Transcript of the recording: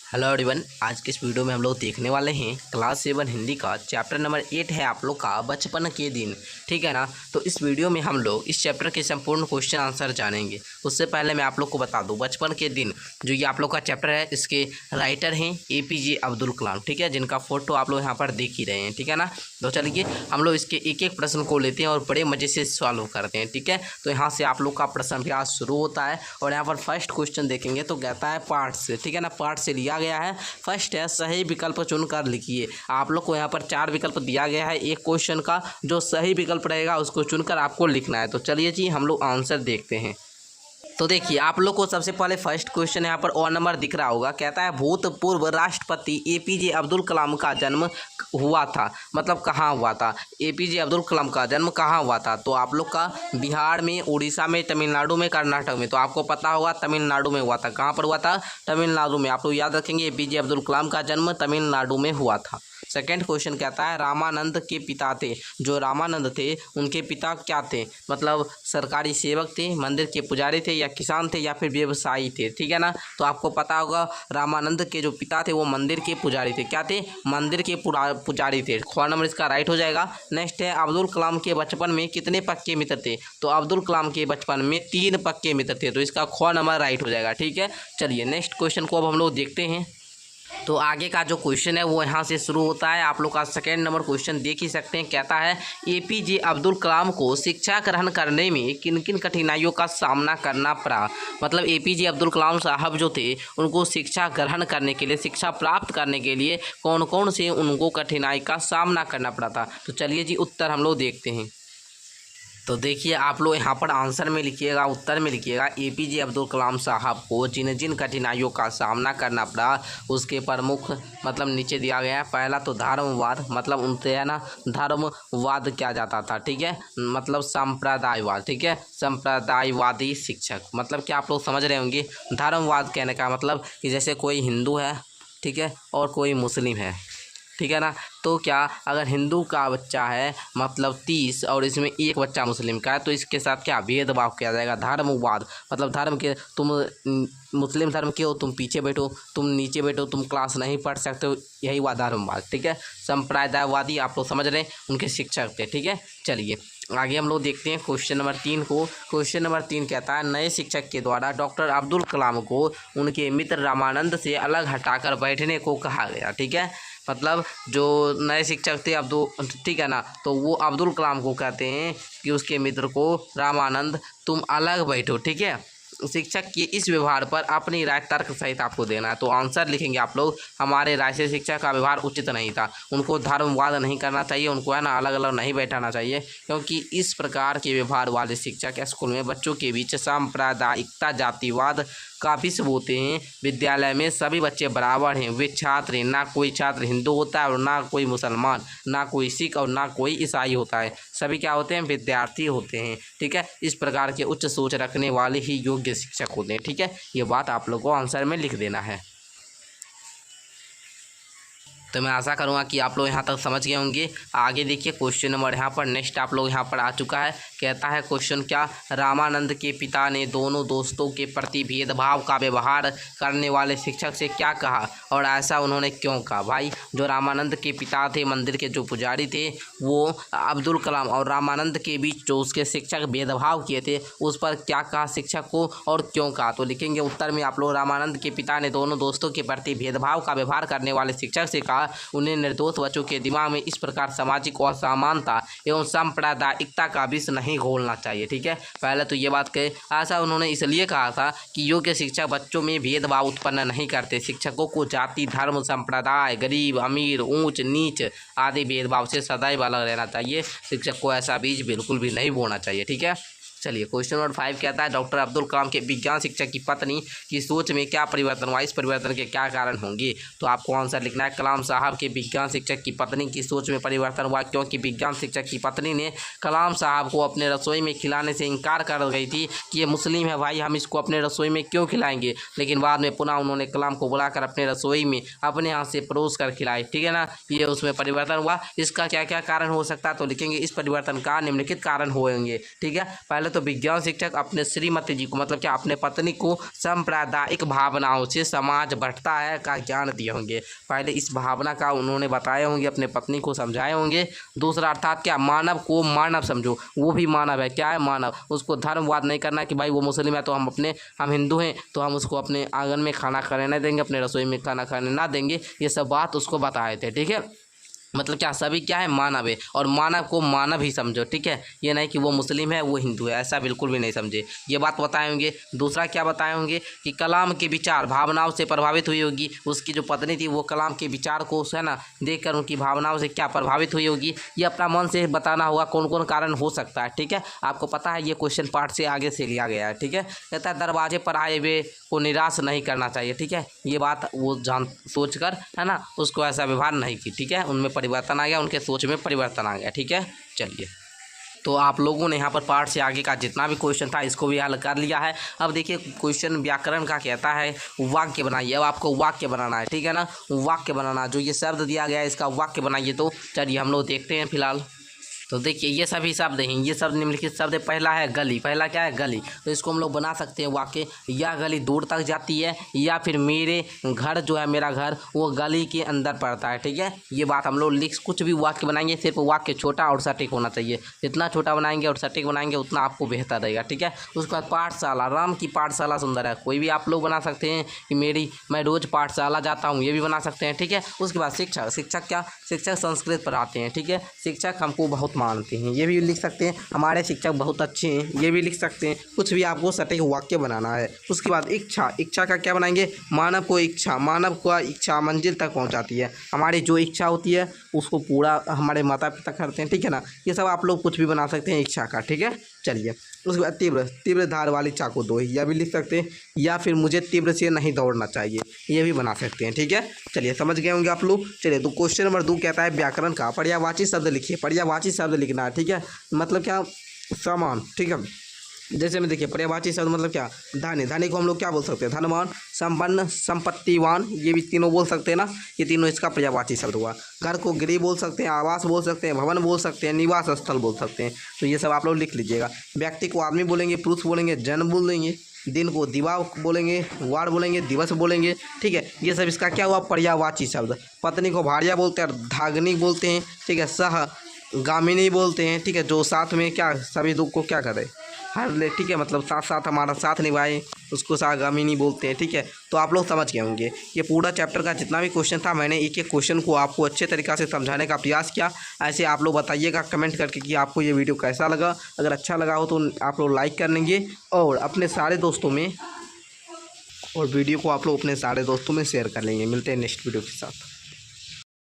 Hello everyone, आज के इस वीडियो में हम लोग देखने वाले हैं क्लास 7 हिंदी का चैप्टर नंबर 8 है आप लोग का बचपन के दिन। ठीक है ना। तो इस वीडियो में हम लोग इस चैप्टर के संपूर्ण क्वेश्चन आंसर जानेंगे। उससे पहले मैं आप लोग को बता दूं, बचपन के दिन जो ये आप लोग का चैप्टर है, इसके राइटर हैं APJ अब्दुल कलाम। ठीक है, जिनका फोटो आप लोग यहाँ पर देख ही रहे हैं। ठीक है ना। तो चलिए हम लोग इसके एक एक प्रश्न को लेते हैं और बड़े मज़े से सॉल्व करते हैं। ठीक है, तो यहाँ से आप लोग का प्रश्न भी आज शुरू होता है और यहाँ पर फर्स्ट क्वेश्चन देखेंगे तो कहता है पार्ट से। ठीक है ना, पार्ट से लिया गया है। फर्स्ट है सही विकल्प चुनकर लिखिए। आप लोग को यहाँ पर 4 विकल्प दिया गया है एक क्वेश्चन का, जो सही विकल्प रहेगा उसको चुनकर आपको लिखना है। तो चलिए जी हम लोग आंसर देखते हैं। तो देखिए आप लोग को सबसे पहले फर्स्ट क्वेश्चन यहाँ पर और नंबर दिख रहा होगा। कहता है भूतपूर्व राष्ट्रपति APJ अब्दुल कलाम का जन्म हुआ था, मतलब कहाँ हुआ था। APJ अब्दुल कलाम का जन्म कहाँ हुआ था। तो आप लोग का बिहार में, उड़ीसा में, तमिलनाडु में, कर्नाटक में। तो आपको पता होगा तमिलनाडु में हुआ था। कहाँ पर हुआ था? तमिलनाडु में। आप लोग याद रखेंगे APJ अब्दुल कलाम का जन्म तमिलनाडु में हुआ था। सेकेंड क्वेश्चन कहता है रामानंद के पिता थे। जो रामानंद थे उनके पिता क्या थे, मतलब सरकारी सेवक थे, मंदिर के पुजारी थे, या किसान थे, या फिर व्यवसायी थे। ठीक है ना। तो आपको पता होगा रामानंद के जो पिता थे वो मंदिर के पुजारी थे। क्या थे? मंदिर के पुजारी थे। ख नंबर इसका राइट हो जाएगा। नेक्स्ट है अब्दुल कलाम के बचपन में कितने पक्के मित्र थे। तो अब्दुल कलाम के बचपन में 3 पक्के मित्र थे। तो इसका ख नंबर राइट हो जाएगा। ठीक है, चलिए नेक्स्ट क्वेश्चन को अब हम लोग देखते हैं। तो आगे का जो क्वेश्चन है वो यहाँ से शुरू होता है। आप लोग का सेकेंड नंबर क्वेश्चन देख ही सकते हैं। कहता है APJ अब्दुल कलाम को शिक्षा ग्रहण करने में किन किन कठिनाइयों का सामना करना पड़ा। मतलब APJ अब्दुल कलाम साहब जो थे उनको शिक्षा ग्रहण करने के लिए, शिक्षा प्राप्त करने के लिए कौन कौन से उनको कठिनाई का सामना करना पड़ा था। तो चलिए जी उत्तर हम लोग देखते हैं। तो देखिए आप लोग यहाँ पर आंसर में लिखिएगा, उत्तर में लिखिएगा APJ अब्दुल कलाम साहब को जिन जिन कठिनाइयों का सामना करना पड़ा उसके प्रमुख मतलब नीचे दिया गया है। पहला तो धर्मवाद, मतलब उनसे है ना धर्मवाद किया जाता था। ठीक है, मतलब संप्रदायवाद। ठीक है, संप्रदायवादी शिक्षक, मतलब क्या आप लोग समझ रहे होंगे। धर्मवाद कहने का मतलब कि जैसे कोई हिंदू है, ठीक है, और कोई मुस्लिम है। ठीक है ना। तो क्या अगर हिंदू का बच्चा है मतलब 30 और इसमें एक बच्चा मुस्लिम का है तो इसके साथ क्या भेदभाव किया जाएगा। धर्मवाद मतलब धर्म के, तुम मुस्लिम धर्म के हो, तुम पीछे बैठो, तुम नीचे बैठो, तुम क्लास नहीं पढ़ सकते हो, यही हुआ धर्मवाद। ठीक है, संप्रदायवादी आप लोग समझ रहे हैं, उनके शिक्षक थे। ठीक है, चलिए आगे हम लोग देखते हैं क्वेश्चन नंबर 3 को। क्वेश्चन नंबर 3 कहता है नए शिक्षक के द्वारा डॉक्टर अब्दुल कलाम को उनके मित्र रामानंद से अलग हटाकर बैठने को कहा गया। ठीक है, मतलब जो नए शिक्षक थे ठीक है ना, तो वो अब्दुल कलाम को कहते हैं कि उसके मित्र को रामानंद तुम अलग बैठो। ठीक है, शिक्षक के इस व्यवहार पर अपनी राय तर्क सहित आपको देना है। तो आंसर लिखेंगे आप लोग, हमारे राय से शिक्षक का व्यवहार उचित नहीं था, उनको धर्मवाद नहीं करना चाहिए, उनको है ना अलग अलग नहीं बैठाना चाहिए, क्योंकि इस प्रकार के व्यवहार वाले शिक्षक स्कूल में बच्चों के बीच सांप्रदायिकता, जातिवाद का विषय होते हैं। विद्यालय में सभी बच्चे बराबर हैं, वे छात्र हैं, ना कोई छात्र हिंदू होता है और ना कोई मुसलमान, ना कोई सिख और ना कोई ईसाई होता है। सभी क्या होते हैं? विद्यार्थी होते हैं। ठीक है, इस प्रकार के उच्च सोच रखने वाले ही योग्य शिक्षक होते हैं। ठीक है, ये बात आप लोगों को आंसर में लिख देना है। तो मैं आशा करूँगा कि आप लोग यहाँ तक समझ गए होंगे। आगे देखिए क्वेश्चन नंबर यहाँ पर नेक्स्ट आप लोग यहाँ पर आ चुका है। कहता है क्वेश्चन क्या, रामानंद के पिता ने दोनों दोस्तों के प्रति भेदभाव का व्यवहार करने वाले शिक्षक से क्या कहा और ऐसा उन्होंने क्यों कहा। भाई जो रामानंद के पिता थे, मंदिर के जो पुजारी थे, वो अब्दुल कलाम और रामानंद के बीच जो उसके शिक्षक भेदभाव किए थे उस पर क्या कहा शिक्षक को और क्यों कहा। तो लिखेंगे उत्तर में आप लोग रामानंद के पिता ने दोनों दोस्तों के प्रति भेदभाव का व्यवहार करने वाले शिक्षक से कहा उन्हें निर्दोष बच्चों के दिमाग में इस प्रकार सामाजिक असमानता एवं सांप्रदायिकता का विष नहीं घोलना चाहिए। ठीक है, पहले तो ये बात कहे, ऐसा उन्होंने इसलिए कहा था कि योग्य शिक्षक बच्चों में भेदभाव उत्पन्न नहीं करते। शिक्षकों को जाति, धर्म, संप्रदाय, गरीब, अमीर, ऊंच नीच आदि भेदभाव से सदैव अलग रहना चाहिए। शिक्षक को ऐसा बीज बिल्कुल भी नहीं बोना चाहिए। ठीक है, चलिए क्वेश्चन नंबर 5 कहता है डॉक्टर अब्दुल कलाम के विज्ञान शिक्षक की पत्नी की सोच में क्या परिवर्तन हुआ, इस परिवर्तन के क्या कारण होंगे। तो आपको आंसर लिखना है कलाम साहब के विज्ञान शिक्षक की पत्नी की सोच में परिवर्तन हुआ क्योंकि विज्ञान शिक्षक की पत्नी ने कलाम साहब को अपने रसोई में खिलाने से इनकार कर गई थी कि ये मुस्लिम है, भाई हम इसको अपने रसोई में क्यों खिलाएंगे। लेकिन बाद में पुनः उन्होंने कलाम को बुलाकर अपने रसोई में अपने हाथ से परोस कर खिलाई। ठीक है ना, ये उसमें परिवर्तन हुआ। इसका क्या क्या कारण हो सकता है, तो लिखेंगे इस परिवर्तन का निम्नलिखित कारण होंगे। ठीक है, पहले पहले तो विज्ञान शिक्षक अपने श्रीमती जी को मतलब क्या अपने पत्नी को सांप्रदायिक भावनाओं से समाज बढ़ता है का ज्ञान दिए होंगे। पहले इस भावना का उन्होंने बताए होंगे, अपने पत्नी को समझाए होंगे। दूसरा अर्थात क्या, मानव को मानव समझो, वो भी मानव है। क्या है मानव, उसको धर्मवाद नहीं करना कि भाई वो मुस्लिम है तो हम हिंदू हैं तो हम उसको अपने आंगन में खाना खाने नहीं देंगे, अपने रसोई में खाना खाने ना देंगे। ये सब बात उसको बताए थे। ठीक है, मतलब क्या, सभी क्या है, मानव है और मानव को मानव ही समझो। ठीक है, ये नहीं कि वो मुस्लिम है वो हिंदू है, ऐसा बिल्कुल भी नहीं समझे। ये बात बताए होंगे। दूसरा क्या बताए होंगे कि कलाम के विचार भावनाओं से प्रभावित हुई होगी। उसकी जो पत्नी थी वो कलाम के विचार को है ना देखकर उनकी भावनाओं से क्या प्रभावित हुई होगी। ये अपना मन से बताना होगा कौन कौन कारण हो सकता है। ठीक है, आपको पता है ये क्वेश्चन पार्ट से आगे से लिया गया है। ठीक है, कहता है दरवाजे पर आए हुए को निराश नहीं करना चाहिए। ठीक है, ये बात वो जान सोच कर है ना उसको ऐसा व्यवहार नहीं की। ठीक है, उनमें परिवर्तन आ गया, उनके सोच में परिवर्तन आ गया। ठीक है, चलिए तो आप लोगों ने यहाँ पर पार्ट से आगे का जितना भी क्वेश्चन था इसको भी हल कर लिया है। अब देखिए क्वेश्चन व्याकरण का कहता है वाक्य बनाइए। अब आपको वाक्य बनाना है। ठीक है ना, वाक्य बनाना, जो ये शब्द दिया गया है इसका वाक्य बनाइए। तो चलिए हम लोग देखते हैं फिलहाल। तो देखिए ये सभी शब्द हैं, ये शब्द निम्नलिखित शब्द है। पहला है गली, पहला क्या है, गली। तो इसको हम लोग बना सकते हैं वाक्य, यह गली दूर तक जाती है, या फिर मेरे घर जो है, मेरा घर वो गली के अंदर पड़ता है। ठीक है, ये बात हम लोग लिख, कुछ भी वाक्य बनाएंगे सिर्फ वाक्य छोटा और सटीक होना चाहिए। जितना छोटा बनाएंगे और सटीक बनाएंगे उतना आपको बेहतर रहेगा। ठीक है, उसके बाद पाठशाला, राम की पाठशाला सुंदर है, कोई भी आप लोग बना सकते हैं कि मैं रोज़ पाठशाला जाता हूँ, ये भी बना सकते हैं। ठीक है, उसके बाद शिक्षक, शिक्षक क्या, शिक्षक संस्कृत पढ़ाते हैं। ठीक है, शिक्षक हमको बहुत मानते हैं, ये भी लिख सकते हैं। हमारे शिक्षक बहुत अच्छे हैं, ये भी लिख सकते हैं। कुछ भी आपको सटीक वाक्य बनाना है। उसके बाद इच्छा, इच्छा का क्या बनाएंगे, मानव को इच्छा, मानव को इच्छा मंजिल तक पहुंचाती है। हमारी जो इच्छा होती है उसको पूरा हमारे माता पिता करते हैं। ठीक है ना, ये सब आप लोग कुछ भी बना सकते हैं इच्छा का। ठीक है, चलिए उसके बाद तीव्र, तीव्र धार वाली चाकू दो, यह भी लिख सकते हैं। या फिर मुझे तीव्र से नहीं दौड़ना चाहिए, ये भी बना सकते हैं। ठीक है, चलिए समझ गए होंगे आप लोग। चलिए तो क्वेश्चन नंबर 2 कहता है व्याकरण का पर्यायवाची शब्द लिखिए। पर्यायवाची शब्द लिखना है। ठीक है, मतलब क्या, समान। ठीक है, जैसे में देखिए पर्यायवाची शब्द मतलब क्या, धनी, धनी को हम लोग क्या बोल सकते हैं, धनवान, संपन्न, संपत्तिवान, ये भी तीनों बोल सकते हैं ना, ये तीनों इसका पर्यायवाची शब्द हुआ। घर को गृह बोल सकते हैं, आवास बोल सकते हैं, भवन बोल सकते हैं, निवास स्थल बोल सकते हैं। तो ये सब आप लोग लिख लीजिएगा। व्यक्ति को आदमी बोलेंगे, पुरुष बोलेंगे, जन बोलेंगे, दिन को दिवा बोलेंगे, वार बोलेंगे, दिवस बोलेंगे। ठीक है, ये सब इसका क्या हुआ, पर्यायवाची शब्द। पत्नी को भार्या बोलते हैं, धागनी बोलते हैं। ठीक है, सह गामिनी बोलते हैं। ठीक है, जो साथ में क्या सभी दुख को क्या करे, हर ले। ठीक है, मतलब साथ साथ हमारा साथ निभाए, उसको सहगामिनी बोलते हैं। ठीक है, तो आप लोग समझ गए होंगे। ये पूरा चैप्टर का जितना भी क्वेश्चन था मैंने एक एक क्वेश्चन को आपको अच्छे तरीक़ा से समझाने का प्रयास किया। ऐसे आप लोग बताइएगा कमेंट करके कि आपको ये वीडियो कैसा लगा। अगर अच्छा लगा हो तो आप लोग लाइक कर लेंगे और अपने सारे दोस्तों में, और वीडियो को आप लोग अपने सारे दोस्तों में शेयर कर लेंगे। मिलते हैं नेक्स्ट वीडियो के साथ।